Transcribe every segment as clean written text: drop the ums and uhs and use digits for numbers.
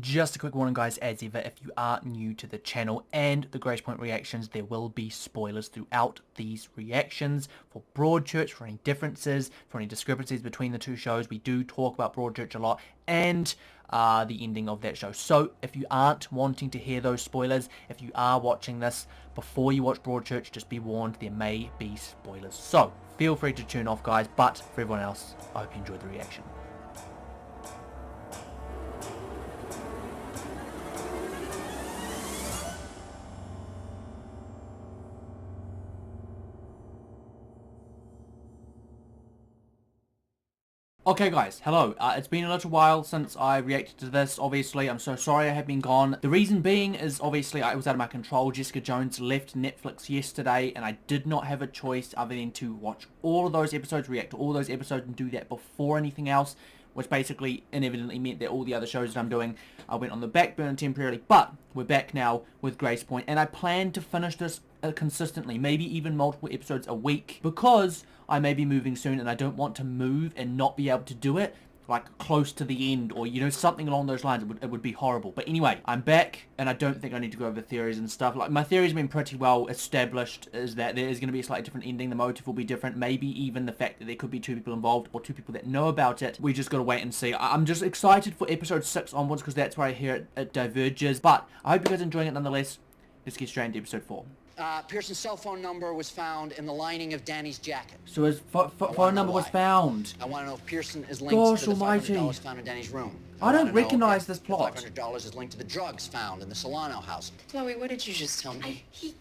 Just a quick warning guys, as ever, if you are new to the channel and the Gracepoint reactions, there will be spoilers throughout these reactions for Broadchurch, for any differences, for any discrepancies between the two shows. We do talk about Broadchurch a lot, and the ending of that show. So if you aren't wanting to hear those spoilers, if you are watching this before you watch Broadchurch, just be warned, there may be spoilers. So feel free to tune off guys, but for everyone else, I hope you enjoyed the reaction. Okay guys, hello. It's been a little while since I reacted to this, obviously. I'm so sorry I have been gone. The reason being is obviously it was out of my control. Jessica Jones left Netflix yesterday and I did not have a choice other than to watch all of those episodes, react to all those episodes and do that before anything else, which basically inevitably meant that all the other shows that I'm doing I went on the back burner temporarily. But we're back now with Gracepoint and I plan to finish this consistently, maybe even multiple episodes a week, because I may be moving soon and I don't want to move and not be able to do it like close to the end, or you know, something along those lines. It would be horrible. But anyway, I'm back and I don't think I need to go over theories and stuff. Like, my theories have been pretty well established, is that there is going to be a slightly different ending, the motive will be different, maybe even the fact that there could be two people involved or two people that know about it. We just got to wait and see. I'm just excited for episode 6 onwards because that's where I hear it diverges, but I hope you guys are enjoying it nonetheless. Let's get straight into episode 4. Pearson's cell phone number was found in the lining of Danny's jacket. So his phone number was found. I want to know if Pearson is linked to the $500 found in Danny's room. I don't recognize this plot. $500 is linked to the drugs found in the Solano house. Chloe, what did you just tell me? He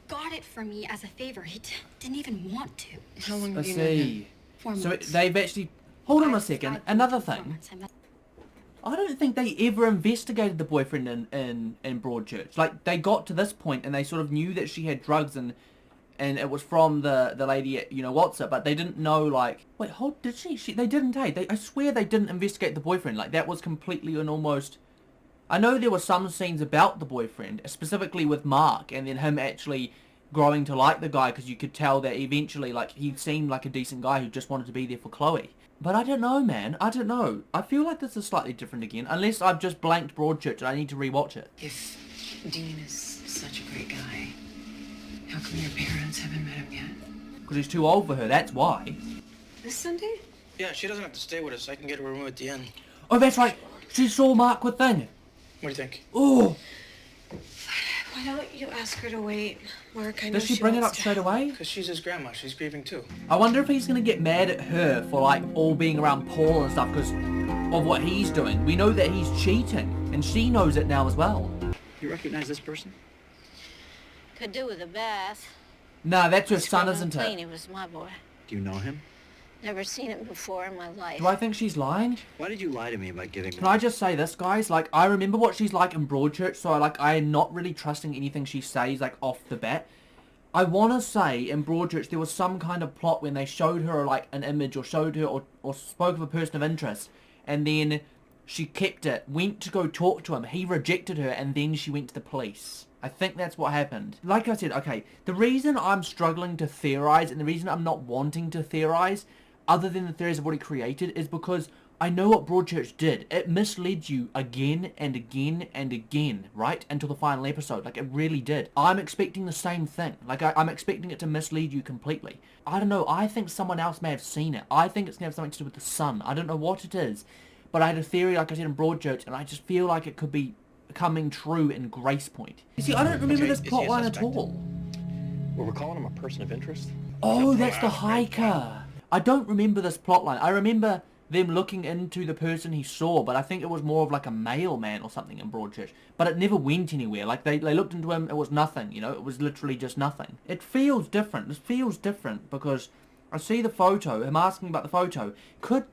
got it from me as a favor. He didn't even want to. How long have Let's you known him? see. 4 So months. they've actually... Hold on a second. Another 4 thing. months. I don't think they ever investigated the boyfriend in Broadchurch. Like, they got to this point and they sort of knew that she had drugs and it was from the lady at, you know what's it, but they didn't know, like, wait, hold, did she they didn't, hey, I swear they didn't investigate the boyfriend. Like, that was completely an almost, I know there were some scenes about the boyfriend, specifically with Mark, and then him actually growing to like the guy, because you could tell that eventually, like, he seemed like a decent guy who just wanted to be there for Chloe. But I don't know, man. I don't know. I feel like this is slightly different again. Unless I've just blanked Broadchurch and I need to rewatch it. If Dean is such a great guy, how come your parents haven't met him yet? Because he's too old for her, that's why. This Sunday? Yeah, she doesn't have to stay with us. I can get a room at the end. Oh, that's right. She saw Mark with thing. What do you think? Oh. Why don't you ask her to wait? Mark, I know Does she bring it up straight away? Because she's his grandma. She's grieving too. I wonder if he's going to get mad at her for, like, all being around Paul and stuff because of what he's doing. We know that he's cheating, and she knows it now as well. You recognize this person? Could do with a bath. Nah, that's her son, isn't Clean, it? he was my boy. Do you know him? Never seen him before in my life. Do I think she's lying? Why did you lie to me about giving me... Can I just say this, guys? Like, I remember what she's like in Broadchurch, so, I am not really trusting anything she says, like, off the bat. I want to say, in Broadchurch, there was some kind of plot when they showed her, like, an image, or showed her, or spoke of a person of interest, and then she kept it, went to go talk to him, he rejected her, and then she went to the police. I think that's what happened. Like I said, okay, the reason I'm struggling to theorize, and the reason I'm not wanting to theorize, other than the theories I've already created, is because I know what Broadchurch did. It misled you again and again and again, right? Until the final episode. Like, it really did. I'm expecting the same thing. Like, I'm expecting it to mislead you completely. I don't know. I think someone else may have seen it. I think it's going to have something to do with the sun. I don't know what it is. But I had a theory, like I said, in Broadchurch, and I just feel like it could be coming true in Gracepoint. You see, I don't remember this plot line at all. Well, we're calling him a person of interest? Oh, that's the hiker. I don't remember this plotline. I remember them looking into the person he saw, but I think it was more of like a mailman or something in Broadchurch. But it never went anywhere. Like, they looked into him, it was nothing, you know? It was literally just nothing. It feels different. This feels different because I see the photo, him asking about the photo. Could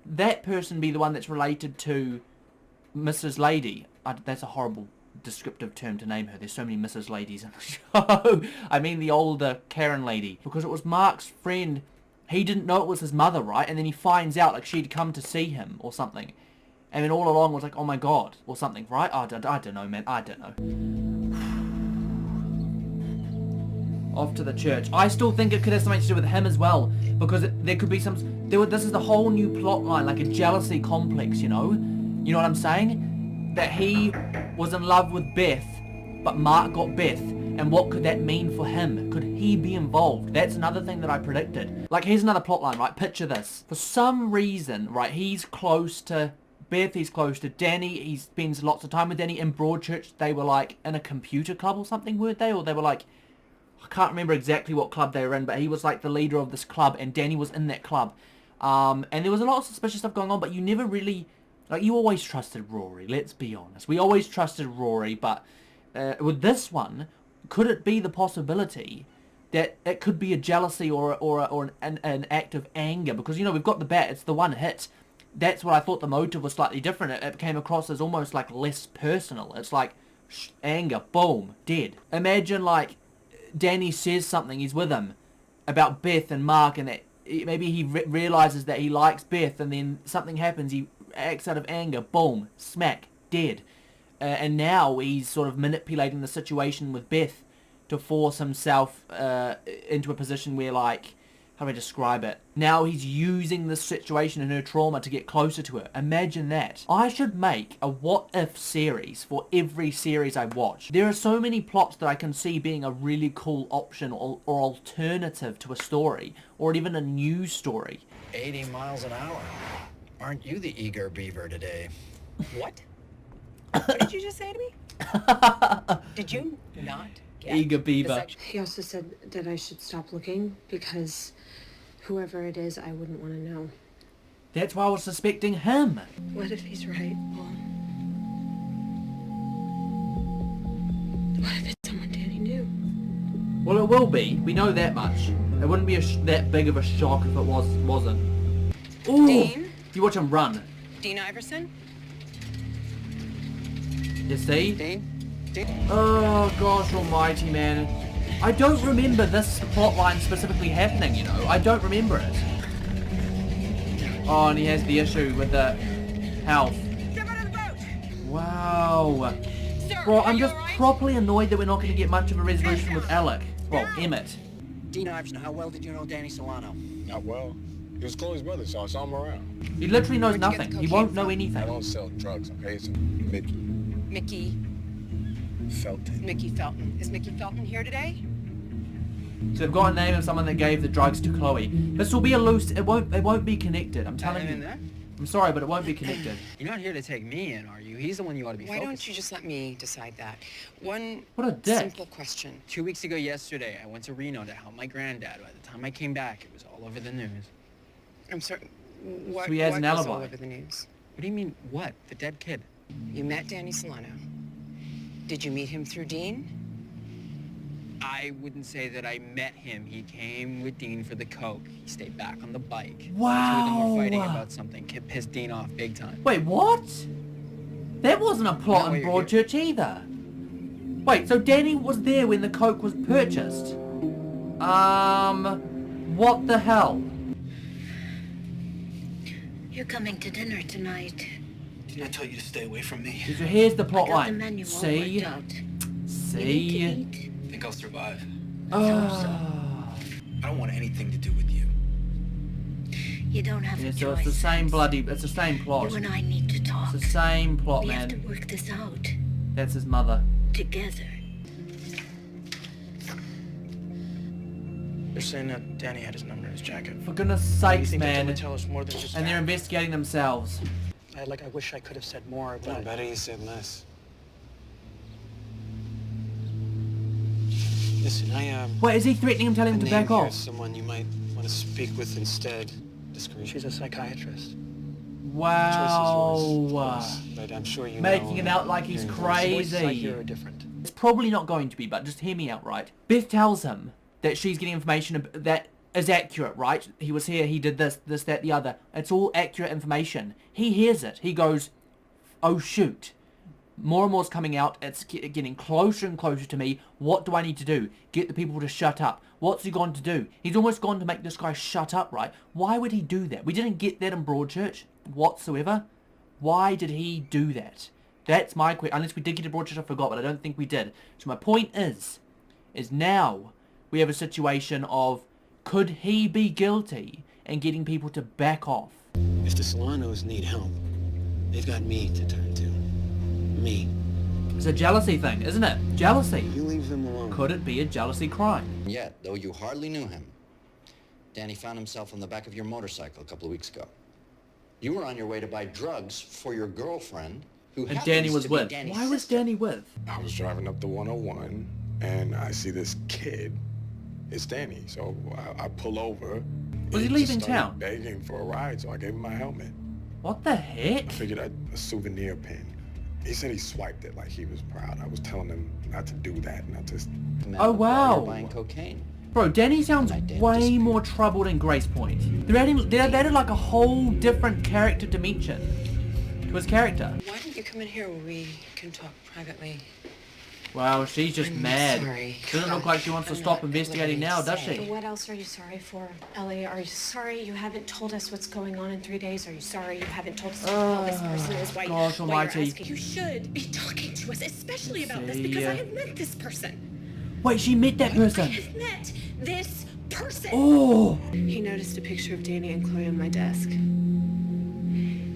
that person be the one that's related to Mrs. Lady? That's a horrible descriptive term to name her. There's so many Mrs. Ladies in the show. I mean the older Karen lady. Because it was Mark's friend. He didn't know it was his mother, right? And then he finds out, like, she'd come to see him or something. And then all along was like, oh my god, or something, right? I don't know, man. I don't know. Off to the church. I still think it could have something to do with him as well. Because there could be some... This is the whole new plot line, like a jealousy complex, you know? You know what I'm saying? that he was in love with Beth, but Mark got Beth, and what could that mean for him? Could he be involved? That's another thing that I predicted. Like, here's another plotline, right? Picture this. For some reason, right, he's close to Beth, he's close to Danny, he spends lots of time with Danny. In Broadchurch, they were like in a computer club or something, weren't they? Or they were like, I can't remember exactly what club they were in, but he was like the leader of this club, and Danny was in that club. And there was a lot of suspicious stuff going on, but you never really, like, you always trusted Rory, let's be honest. We always trusted Rory, but with this one, could it be the possibility that it could be a jealousy or an act of anger? Because, you know, we've got the bat, it's the one hit. That's what I thought the motive was slightly different. It came across as almost like less personal. It's like anger, boom, dead. Imagine like Danny says something, he's with him, about Beth and Mark, and that maybe he realizes that he likes Beth, and then something happens, he acts out of anger, boom, smack, dead. And now he's sort of manipulating the situation with Beth to force himself into a position where, like, how do I describe it? Now he's using this situation and her trauma to get closer to her. Imagine that. I should make a what-if series for every series I watch. There are so many plots that I can see being a really cool option or alternative to a story, or even a news story. 80 miles an hour. Aren't you the eager beaver today? What? What did you just say to me? Did you not get Eager the beaver. section? He also said that I should stop looking because whoever it is, I wouldn't want to know. That's why I was suspecting him. What if he's right, Paul? What if it's someone Danny knew? Well, it will be. We know that much. It wouldn't be that big of a shock if it wasn't. Ooh! Dean? You watch him run. Dean Iverson? You see? Dean? Oh, gosh almighty, man. I don't remember this plotline specifically happening, you know. I don't remember it. Oh, and he has the issue with the health. Step out of the boat! Wow. Sir, Bro, are I'm you just alright? properly annoyed that we're not going to get much of a resolution with Alec. Well, Emmett. Dean Iverson, how well did you know Danny Solano? Not well. He was Chloe's brother, so I saw him around. He literally knows Where'd you get nothing. the He cocaine won't know from? I anything. don't sell drugs, okay? It's Mickey Mickey Felton. Is Mickey Felton here today? So they've got a name of someone that gave the drugs to Chloe. This will be a loose... It won't be connected. I'm telling you. I'm sorry, but it won't be connected. You're not here to take me in, are you? He's the one you ought to be Why focused don't you just let me decide that? One What a dick. simple question. 2 weeks ago yesterday, I went to Reno to help my granddad. By the time I came back, it was all over the news. I'm sorry. What, So he has what an was all alibi. over the news? What do you mean, what? The dead kid. You met Danny Solano. Did you meet him through Dean? I wouldn't say that I met him. He came with Dean for the coke. He stayed back on the bike. The two of them Wow. were fighting about something. Kid pissed Dean off big time. Wait, what? That wasn't a plot Not in why you're Broadchurch either. Wait, so Danny was there when the coke was purchased? What the hell? You're coming to dinner tonight. Didn't I tell you to stay away from me? So here's the plot I got the line. menu all See? worked out. You need to See? eat. I think I'll survive. Oh. I don't want anything to do with you. You don't have Yeah, a so choice. it's the same bloody... It's the same plot. You and I need to talk. It's the same plot, We have to man. work this out That's his mother. together. They're saying that Danny had his number in his jacket. For goodness You sakes, think that man. would tell us more than just And they're that? investigating themselves. I wish I could have said more, but... Better you said less. Listen, Wait, is he threatening him, telling him to back off? someone you might want to speak with instead. Discreet. She's a psychiatrist. Wow. But I'm sure you Making know, it out like he's hearing Voices I crazy. hear are different. It's probably not going to be, but just hear me out, right? Beth tells him that she's getting information that is accurate, right? He was here, he did this, that, the other. It's all accurate information. He hears it. He goes, oh shoot. More and more is coming out. It's getting closer and closer to me. What do I need to do? Get the people to shut up. What's he gone to do? He's almost gone to make this guy shut up, right? Why would he do that? We didn't get that in Broadchurch whatsoever. Why did he do that? That's my question. Unless we did get to Broadchurch, I forgot, but I don't think we did. So my point is now we have a situation of, could he be guilty and getting people to back off? If the Solanos need help, they've got me to turn to. It's a jealousy thing, isn't it? Jealousy. You leave them alone. Could it be a jealousy crime? Yet, though you hardly knew him, Danny found himself on the back of your motorcycle a couple of weeks ago. You were on your way to buy drugs for your girlfriend, who And happens Danny was to be with. Danny's Why was sister. Danny with? I was driving up the 101, and I see this kid. It's Danny, so I pull over. Was he just leaving started town? begging for a ride, so I gave him my helmet. What the heck? I figured a souvenir pin. He said he swiped it like he was proud. I was telling him not to do that, not to... Man, Oh, while you're wow. buying cocaine. Bro, Danny sounds And I did way dispute. more troubled in Gracepoint. They've added like a whole different character dimension to his character. Why don't you come in here where we can talk privately? Wow, she's just I'm mad. sorry. Doesn't look like she wants to I'm stop not investigating now, does say. she? What else are you sorry for, Ellie? Are you sorry you haven't told us what's going on in 3 days? Are you sorry you haven't told us how this person is? Why gosh you're almighty. asking? You should be talking to us, especially about this, See, because I have met this person. Wait, she met that I person. have met this person. Oh, He noticed a picture of Danny and Chloe on my desk.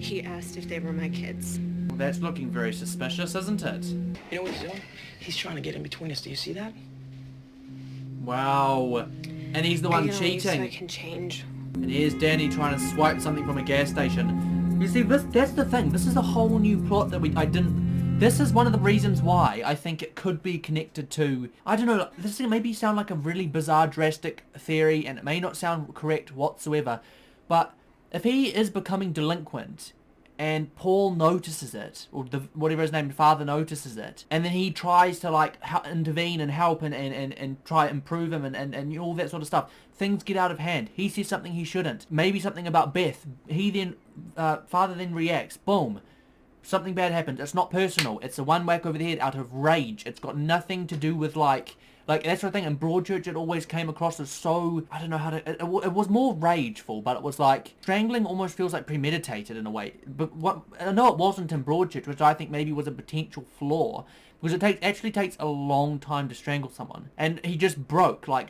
He asked if they were my kids. well, that's looking very suspicious, isn't it? You know what he's doing? He's trying to get in between us. Do you see that? Wow. And he's the one Are you gonna leave so I cheating. can change. And here's Danny trying to swipe something from a gas station. You see, that's the thing. This is a whole new plot that I didn't... This is one of the reasons why I think it could be connected to... I don't know, this thing maybe sound like a really bizarre, drastic theory, and it may not sound correct whatsoever, but if he is becoming delinquent, and Paul notices it, or whatever his name, father notices it, and then he tries to like intervene and help and try to improve him and all that sort of stuff. Things get out of hand. He says something he shouldn't. Maybe something about Beth. He then, father then reacts. Boom. Something bad happens. It's not personal. It's a one whack over the head out of rage. It's got nothing to do with like that's the thing. In Broadchurch, it always came across as so, I don't know how to, it was more rageful, but it was like, strangling almost feels like premeditated in a way. But what, I know it wasn't in Broadchurch, which I think maybe was a potential flaw, because it actually takes a long time to strangle someone. And he just broke, like,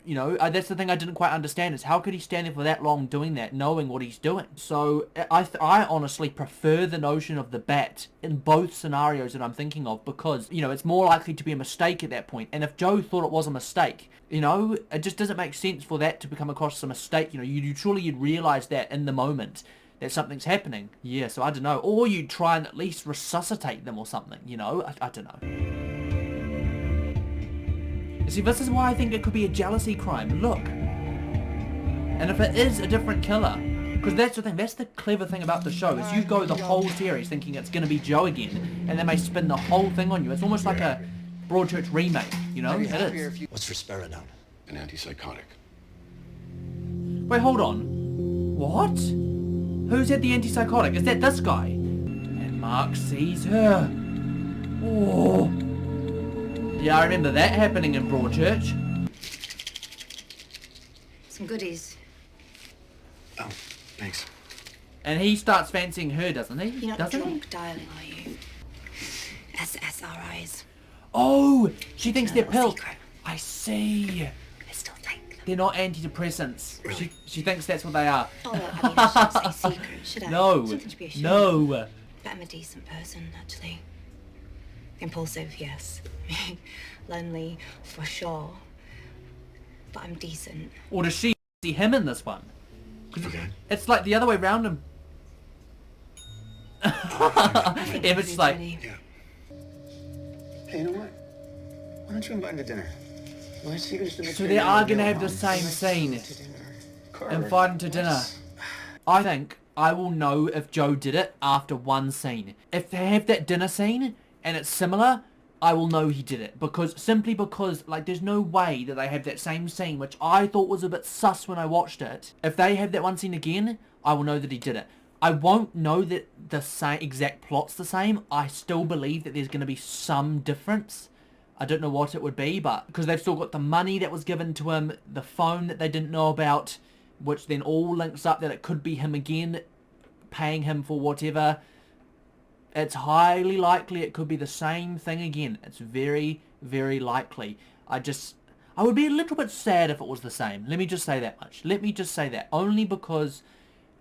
you know, that's the thing I didn't quite understand, is how could he stand there for that long doing that, knowing what he's doing? So, I honestly prefer the notion of the bat in both scenarios that I'm thinking of, because, you know, it's more likely to be a mistake at that point. And if Joe thought it was a mistake, you know, it just doesn't make sense for that to become across as a mistake. You know, you'd realise that in the moment, that something's happening. Yeah, so I don't know. Or you'd try and at least resuscitate them or something, you know? I don't know. See, this is why I think it could be a jealousy crime. Look. And if it is a different killer, because that's the thing, that's the clever thing about the show, is you go the whole series thinking it's going to be Joe again, and they may spin the whole thing on you. It's almost like a Broadchurch remake, you know? It is. What's risperidone? An antipsychotic. Wait, hold on. What? Who's had the antipsychotic? Is that this guy? And Mark sees her. Oh. Yeah, I remember that happening in Broadchurch. Some goodies. Oh, thanks. And he starts fancying her, doesn't he? You're not Doesn't drunk, he? darling, are you? SSRIs. Oh, she thinks they're Little pills. secret. I see. I still take them. They're not antidepressants. Really? She thinks that's what they are. Oh, look, I mean, I shouldn't say secret, should I? No. Something to be ashamed No. of. But I'm a decent person, actually. Impulsive, yes. Lonely, for sure. But I'm decent. Or does she see him in this one? Okay. It's like the other way round him. Emma's like, Yeah. Hey, you know what? Why don't you invite him to dinner? Let's see who's the so they are going to have the same scene. Invite him to dinner. I think I will know if Joe did it after one scene. If they have that dinner scene and it's similar, I will know he did it. Simply because, like, there's no way that they have that same scene, which I thought was a bit sus when I watched it. If they have that one scene again, I will know that he did it. I won't know that the same exact plot's the same. I still believe that there's going to be some difference. I don't know what it would be, but because they've still got the money that was given to him, the phone that they didn't know about, which then all links up that it could be him again, paying him for whatever. It's highly likely it could be the same thing again. It's very, very likely. I would be a little bit sad if it was the same. Let me just say that much. Let me just say that. Only because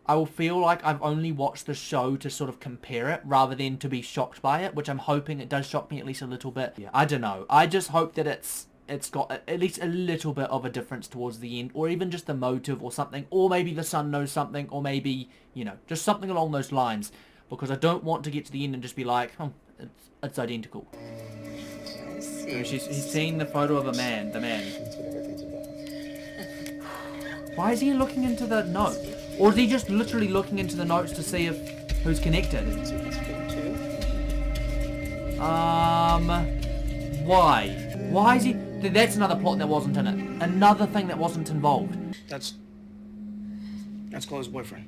I will feel like I've only watched the show to sort of compare it rather than to be shocked by it, which I'm hoping it does shock me at least a little bit. Yeah, I don't know. I just hope that it's got at least a little bit of a difference towards the end, or even just the motive or something, or maybe the son knows something, or maybe, you know, just something along those lines, because I don't want to get to the end and just be like, it's identical. He's seeing the photo of the man. Why is he looking into the note? Or is he just literally looking into the notes to see if who's connected? Why? Why is he... That's another plot that wasn't in it. Another thing that wasn't involved. That's Chloe's boyfriend.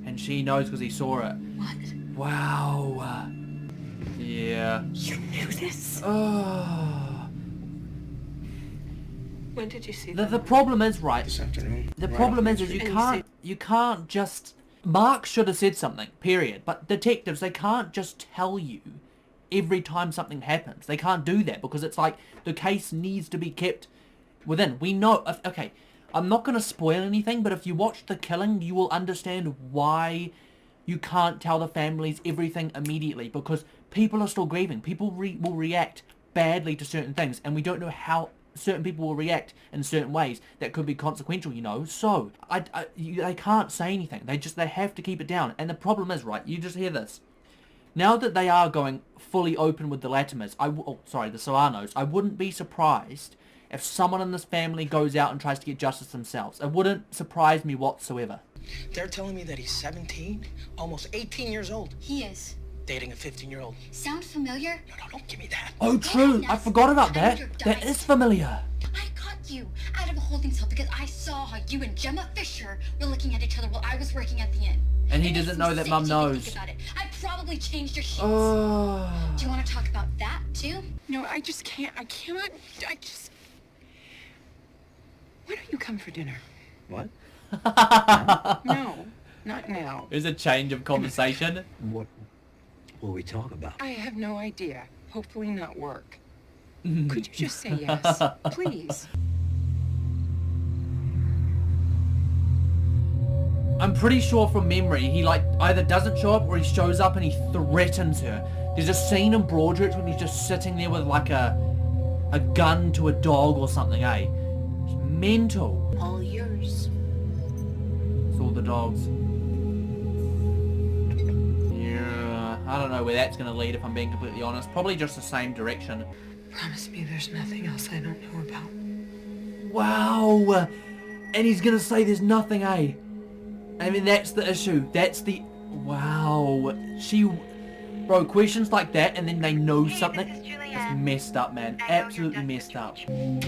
And she knows because he saw it. What? Wow. Yeah. You knew this? Oh. When did you see that? The problem is, right, This afternoon. the problem is you can't just... Mark should have said something, period. But detectives, they can't just tell you every time something happens. They can't do that because it's like the case needs to be kept within. We know... Okay, I'm not going to spoil anything, but if you watch The Killing, you will understand why you can't tell the families everything immediately, because people are still grieving. People will react badly to certain things, and we don't know how certain people will react in certain ways that could be consequential, you know. So they can't say anything. They have to keep it down. And the problem is, right, you just hear this. Now that they are going fully open with the Latimers, the Solanos, I wouldn't be surprised if someone in this family goes out and tries to get justice themselves. It wouldn't surprise me whatsoever. They're telling me that he's 17, almost 18 years old. He is. Dating a 15-year-old. Sound familiar? No, don't give me that. Oh, true. I forgot about that. That is familiar. I got you out of a holding cell because I saw how you and Gemma Fisher were looking at each other while I was working at the inn. And he doesn't know that Mum knows. About it. I probably changed your sheets. Oh. Do you want to talk about that too? No, I just can't. I cannot. Why don't you come for dinner? What? No, not now. There's a change of conversation. What will we talk about? I have no idea. Hopefully not work. Could you just say yes, please? I'm pretty sure from memory, he like either doesn't show up or he shows up and he threatens her. There's a scene in Broadchurch when he's just sitting there with like a gun to a dog or something, eh? It's mental. All yours. It's all the dogs. Yeah, I don't know where that's going to lead if I'm being completely honest. Probably just the same direction. Promise me there's nothing else I don't know about. Wow! And he's going to say there's nothing, eh? I mean, that's the issue. That's the... Wow. Bro, questions like that and then they know something. It's messed up, man. Absolutely messed up. And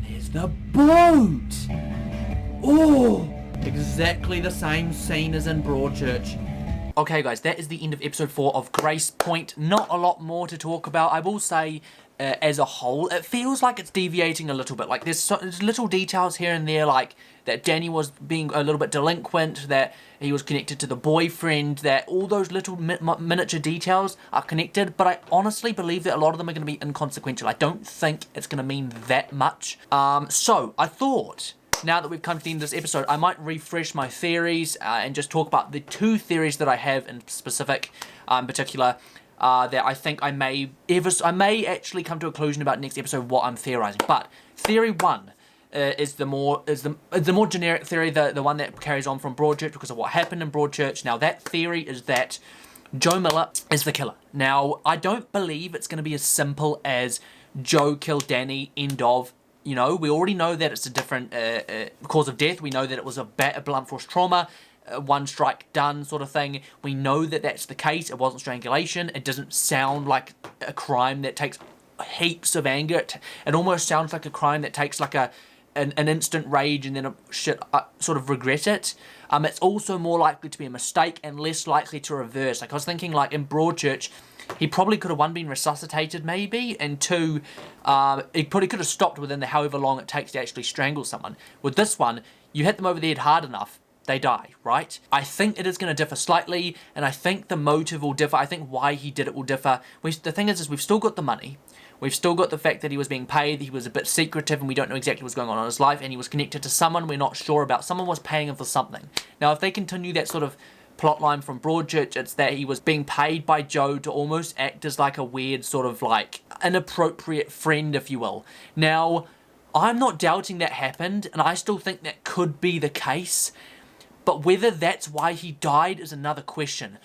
there's the boat! Oh! Exactly the same scene as in Broadchurch. Okay, guys, that is the end of episode 4 of Gracepoint. Not a lot more to talk about. I will say... as a whole, it feels like it's deviating a little bit. Like there's little details here and there, like that Danny was being a little bit delinquent, that he was connected to the boyfriend, that all those little miniature details are connected, but I honestly believe that a lot of them are going to be inconsequential. I don't think it's going to mean that much. So I thought, now that we've come to the end of this episode, I might refresh my theories and just talk about the 2 theories that I have in specific, particular. That I think I may actually come to a conclusion about next episode what I'm theorizing. But theory 1 is the more generic theory, the one that carries on from Broadchurch because of what happened in Broadchurch. Now that theory is that Joe Miller is the killer. Now I don't believe it's going to be as simple as Joe killed Danny, end of. You know, we already know that it's a different cause of death. We know that it was a blunt force trauma. One strike done sort of thing. We know that that's the case. It wasn't strangulation. It doesn't sound like a crime that takes heaps of anger. It almost sounds like a crime that takes like an instant rage and then sort of regret it. It's also more likely to be a mistake and less likely to reverse. Like I was thinking, like in Broadchurch, he probably could have 1 been resuscitated maybe, and 2, he probably could have stopped within the however long it takes to actually strangle someone. With this one, you hit them over the head hard enough, they die, right? I think it is going to differ slightly, and I think the motive will differ. I think why he did it will differ. The thing is we've still got the money. We've still got the fact that he was being paid, he was a bit secretive, and we don't know exactly what's going on in his life, and he was connected to someone we're not sure about. Someone was paying him for something. Now, if they continue that sort of plotline from Broadchurch, it's that he was being paid by Joe to almost act as like a weird sort of like inappropriate friend, if you will. Now, I'm not doubting that happened, and I still think that could be the case, but whether that's why he died is another question.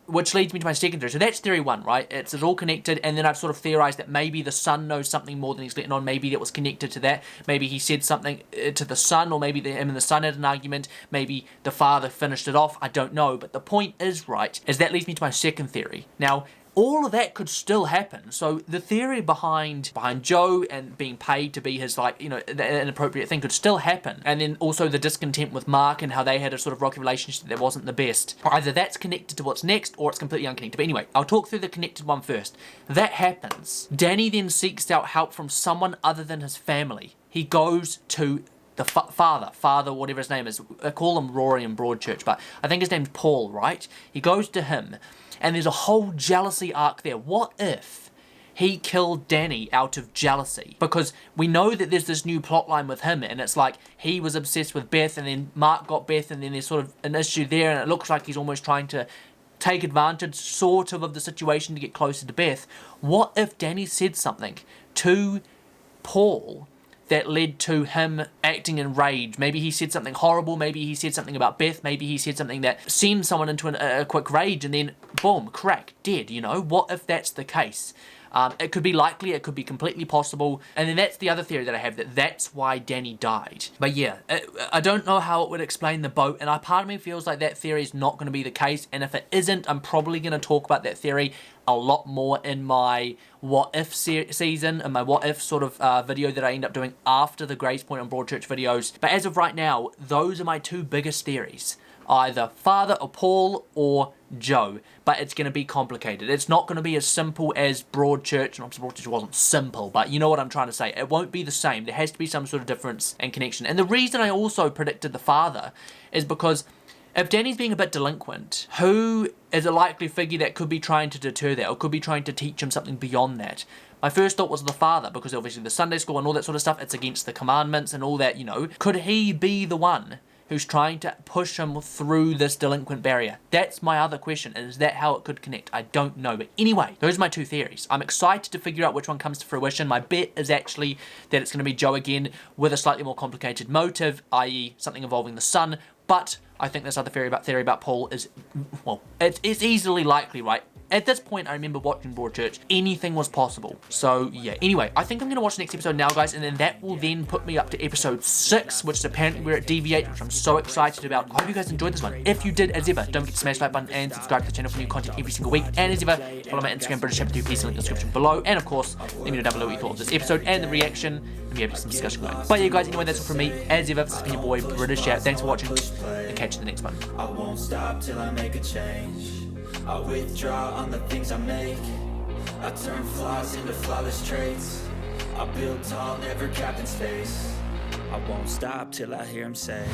Which leads me to my second theory. So that's theory one, right? It's all connected, and then I've sort of theorized that maybe the son knows something more than he's letting on. Maybe that was connected to that. Maybe he said something to the son, or maybe him and the son had an argument. Maybe the father finished it off. I don't know. But the point is, right, is that leads me to my second theory. Now, all of that could still happen. So the theory behind Joe and being paid to be his, like, you know, the inappropriate thing could still happen. And then also the discontent with Mark and how they had a sort of rocky relationship that wasn't the best. Either that's connected to what's next or it's completely unconnected. But anyway, I'll talk through the connected one first. That happens. Danny then seeks out help from someone other than his family. He goes to the father, whatever his name is. I call him Rory in Broadchurch, but I think his name's Paul, right? He goes to him. And there's a whole jealousy arc there. What if he killed Danny out of jealousy? Because we know that there's this new plotline with him, and it's like he was obsessed with Beth, and then Mark got Beth, and then there's sort of an issue there, and it looks like he's almost trying to take advantage, sort of the situation to get closer to Beth. What if Danny said something to Paul that led to him acting in rage? Maybe he said something horrible, maybe he said something about Beth, maybe he said something that sends someone into a quick rage, and then boom, crack, dead, you know? What if that's the case? It could be likely, it could be completely possible, and then that's the other theory that I have, that's why Danny died. But yeah, I don't know how it would explain the boat, and part of me feels like that theory is not going to be the case, and if it isn't, I'm probably going to talk about that theory a lot more in my what if season, and my what if sort of video that I end up doing after the Gracepoint and Broadchurch videos. But as of right now, those are my two biggest theories. Either father or Paul or Joe, but it's going to be complicated. It's not going to be as simple as Broadchurch, and obviously Broadchurch wasn't simple, but you know what I'm trying to say. It won't be the same. There has to be some sort of difference and connection. And the reason I also predicted the father is because if Danny's being a bit delinquent, who is a likely figure that could be trying to deter that, or could be trying to teach him something beyond that? My first thought was the father, because obviously the Sunday school and all that sort of stuff, it's against the commandments and all that, you know. Could he be the one who's trying to push him through this delinquent barrier? That's my other question. Is that how it could connect? I don't know. But anyway, those are my two theories. I'm excited to figure out which one comes to fruition. My bet is actually that it's going to be Joe again with a slightly more complicated motive, i.e. something involving the son. But I think this other theory about Paul is, well, it's easily likely, right? At this point, I remember watching Broadchurch. Anything was possible. So, yeah. Anyway, I think I'm going to watch the next episode now, guys, and then that will then put me up to episode 6, which is apparently where it deviates, which I'm so excited about. I hope you guys enjoyed this one. If you did, as ever, don't forget to smash the like button and subscribe to the channel for new content every single week. And as ever, follow my Instagram, BritishChap2P, link in the description below. And, of course, let me know down below what you thought of this episode and the reaction, and we have some discussion going. But, yeah, guys, anyway, that's all from me. As ever, this has been your boy, British Chat. Thanks for watching, and catch you in the next one. I won't stop till I make a change. I withdraw on the things I make. I turn flaws into flawless traits. I build tall, never capped in space. I won't stop till I hear him say